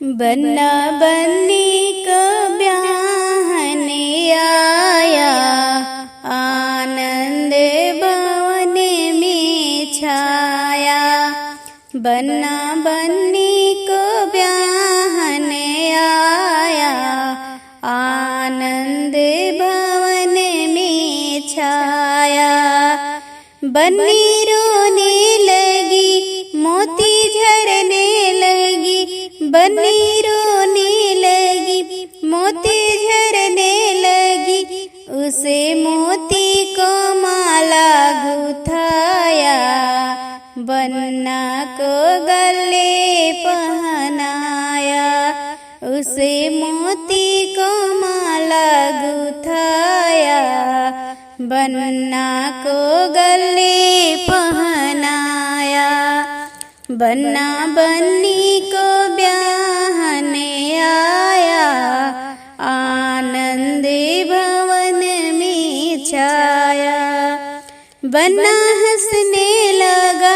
बन्ना बन्नी को ब्याहन आया, आनंद भवन में छाया। बन्ना बन्नी को ब्याहन आया, आनंद भवन में छाया। बन्नी रोने लगी, मोती झरने लगी। बन्नी रोने लगी, मोती झरने लगी। उसे मोती को माला गुथाया, बन्ना को गले पहनाया। उसे मोती को माला गुथाया, बन्ना को गले पहनाया। बन्ना बन्नी को ब्याहन आया, आनंद भवन में छाया। बन्ना हंसने लगा,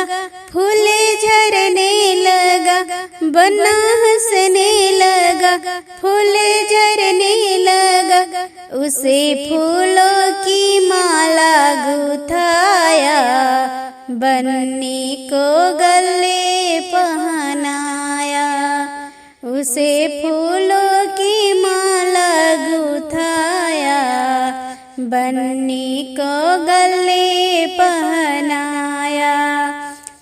फूल झरने लगा। बन्ना हंसने लगा, फूल झरने लगा। उसे फूलों की माला गुथाया, बन्नी को गले पहनाया। उसे फूलों की माला गुथाया, बन्नी को गले पहनाया।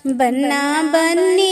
बन्ना बन्नी